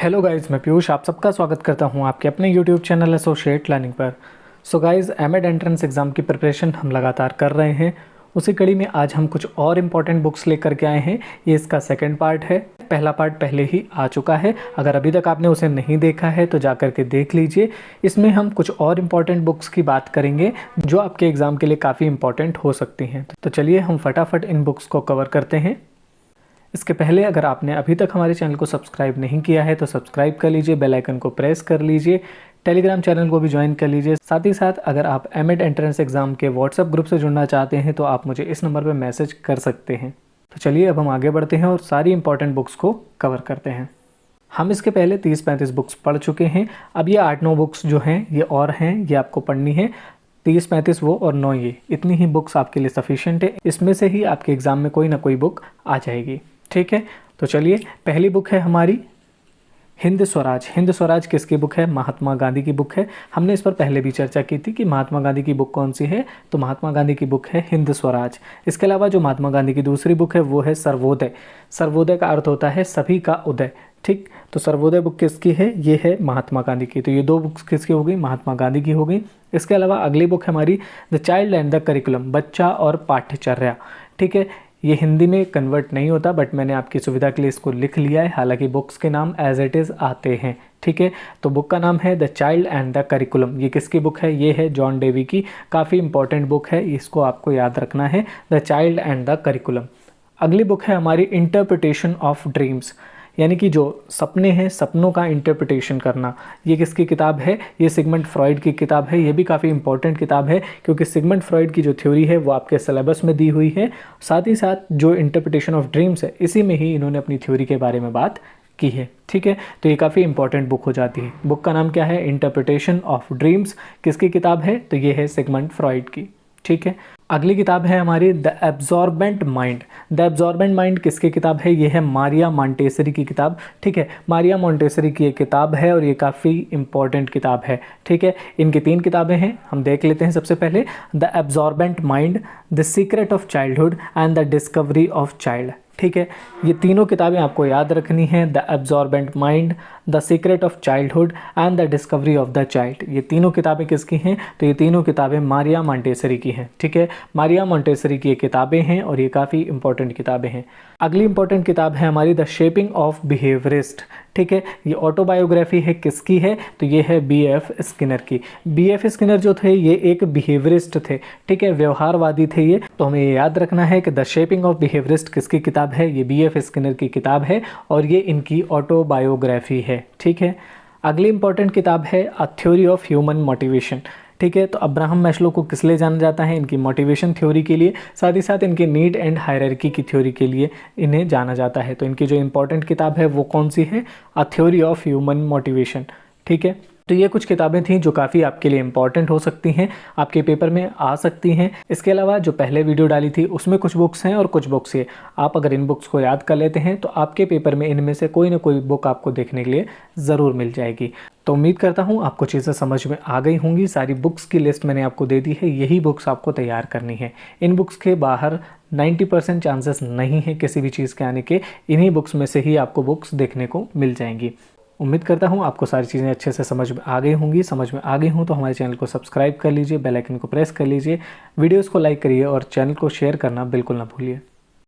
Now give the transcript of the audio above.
Hello guys, मैं पीयूष आप सबका स्वागत करता हूं आपके अपने यूट्यूब चैनल एसोसिएट लर्निंग पर। So guys, MEd entrance exam की प्रिपरेशन हम लगातार कर रहे हैं। उसी कड़ी में आज हम कुछ और इम्पॉर्टेंट बुक्स लेकर के आए हैं। ये इसका सेकंड पार्ट है। पहला पार्ट पहले ही आ चुका है। अगर अभी तक आपने उसे नहीं देखा है तो जा करके देख लीजिए। इसमें हम कुछ और इम्पॉर्टेंट बुक्स की बात करेंगे जो आपके एग्ज़ाम के लिए काफ़ी इंपॉर्टेंट हो सकती हैं। तो चलिए हम फटाफट इन बुक्स को कवर करते हैं। इसके पहले अगर आपने अभी तक हमारे चैनल को सब्सक्राइब नहीं किया है तो सब्सक्राइब कर लीजिए, बेल आइकन को प्रेस कर लीजिए, टेलीग्राम चैनल को भी ज्वाइन कर लीजिए। साथ ही साथ अगर आप एमएड एंट्रेंस एग्ज़ाम के व्हाट्सएप ग्रुप से जुड़ना चाहते हैं तो आप मुझे इस नंबर पर मैसेज कर सकते हैं। तो चलिए अब हम आगे बढ़ते हैं और सारी इंपॉर्टेंट बुक्स को कवर करते हैं। हम इसके पहले 30-35 बुक्स पढ़ चुके हैं। अब ये 8-9 बुक्स जो हैं ये और हैं, ये आपको पढ़नी है। 30-35 वो और 9 ये, इतनी ही बुक्स आपके लिए सफिशिएंट है। इसमें से ही आपके एग्ज़ाम में कोई ना कोई बुक आ जाएगी। ठीक है, तो चलिए पहली बुक है हमारी हिंद स्वराज। हिंद स्वराज किसकी बुक है? महात्मा गांधी की बुक है। हमने इस पर पहले भी चर्चा की थी कि महात्मा गांधी की बुक कौन सी है, तो महात्मा गांधी की बुक है हिंद स्वराज। इसके अलावा जो महात्मा गांधी की दूसरी बुक है वो है सर्वोदय। सर्वोदय का अर्थ होता है सभी का उदय। ठीक, तो सर्वोदय बुक किसकी है? ये है महात्मा गांधी की। तो ये दो बुक्स किसकी हो गई? महात्मा गांधी की हो गई। इसके अलावा अगली बुक है हमारी the child and the curriculum, बच्चा और पाठ्यचर्या। ठीक है, ये हिंदी में कन्वर्ट नहीं होता बट मैंने आपकी सुविधा के लिए इसको लिख लिया है, हालांकि बुक्स के नाम एज इट इज़ आते हैं। ठीक है, तो बुक का नाम है the child and the curriculum. ये किसकी बुक है? ये है जॉन डेवी की। काफ़ी इंपॉर्टेंट बुक है, इसको आपको याद रखना है, the child and the curriculum. अगली बुक है हमारी इंटरप्रिटेशन ऑफ ड्रीम्स, यानी कि जो सपने हैं, सपनों का इंटरप्रिटेशन करना। ये किसकी किताब है? ये सिगमंड फ्रॉइड की किताब है। ये भी काफ़ी इंपॉर्टेंट किताब है क्योंकि सिगमंड फ्रॉइड की जो थ्योरी है वो आपके सिलेबस में दी हुई है। साथ ही साथ जो इंटरप्रिटेशन ऑफ ड्रीम्स है इसी में ही इन्होंने अपनी थ्योरी के बारे में बात की है। ठीक है, तो ये काफ़ी इंपॉर्टेंट बुक हो जाती है। बुक का नाम क्या है? Interpretation of dreams. किसकी किताब है? तो ये है सिगमंड फ्रॉइड की। ठीक है, अगली किताब है हमारी the absorbent mind. The absorbent mind किसकी किताब है? ये है मारिया मॉन्टेसरी की किताब। ठीक है, मारिया मॉन्टेसरी की ये किताब है और ये काफ़ी इंपॉर्टेंट किताब है। ठीक है, इनकी 3 किताबें हैं, हम देख लेते हैं। सबसे पहले the absorbent mind, the secret of childhood and the discovery of child. ठीक है, ये तीनों किताबें आपको याद रखनी है। The absorbent mind, the secret of childhood and the discovery of the child. ये तीनों किताबें किसकी हैं? तो ये तीनों किताबें मारिया मॉन्टेसरी की हैं। ठीक है, मारिया मॉन्टेसरी की ये किताबें हैं और ये काफ़ी इंपॉर्टेंट किताबें हैं। अगली इंपॉर्टेंट किताब है हमारी द शेपिंग ऑफ बिहेवियरिस्ट। ठीक है, ये ऑटोबायोग्राफी है, किसकी है? तो ये है B.F. स्किनर की। B.F. स्किनर जो थे ये एक बिहेवियरिस्ट थे। ठीक है, व्यवहारवादी थे ये। तो हमें ये याद रखना है कि द शेपिंग ऑफ बिहेवियरिस्ट किसकी किताब है? ये B.F. स्किनर की किताब है और ये इनकी ऑटोबायोग्राफी है। ठीक है, अगली इंपॉर्टेंट किताब है a theory of human motivation. ठीक है, तो अब्राहम मैस्लो को किस लिए जाना जाता है? इनकी मोटिवेशन थ्योरी के लिए, साथ ही साथ इनकी नीड एंड हायरार्की की थ्योरी के लिए इन्हें जाना जाता है। तो इनकी जो इंपॉर्टेंट किताब है वो कौन सी है? A theory of human motivation. ठीक है, तो ये कुछ किताबें थीं जो काफ़ी आपके लिए इंपॉर्टेंट हो सकती हैं, आपके पेपर में आ सकती हैं। इसके अलावा जो पहले वीडियो डाली थी उसमें कुछ बुक्स हैं और कुछ बुक्स ये। आप अगर इन बुक्स को याद कर लेते हैं तो आपके पेपर में इनमें से कोई ना कोई बुक आपको देखने के लिए ज़रूर मिल जाएगी। तो उम्मीद करता हूँ आपको चीज़ें समझ में आ गई होंगी। सारी बुक्स की लिस्ट मैंने आपको दे दी है, यही बुक्स आपको तैयार करनी है। इन बुक्स के बाहर 90% चांसेस नहीं है किसी भी चीज़ के आने के। इन्हीं बुक्स में से ही आपको बुक्स देखने को मिल जाएंगी। उम्मीद करता हूँ आपको सारी चीज़ें अच्छे से समझ में आ गई होंगी। समझ में आ गई हूँ तो हमारे चैनल को सब्सक्राइब कर लीजिए, बेल आइकन को प्रेस कर लीजिए, वीडियोस को लाइक करिए और चैनल को शेयर करना बिल्कुल ना भूलिए।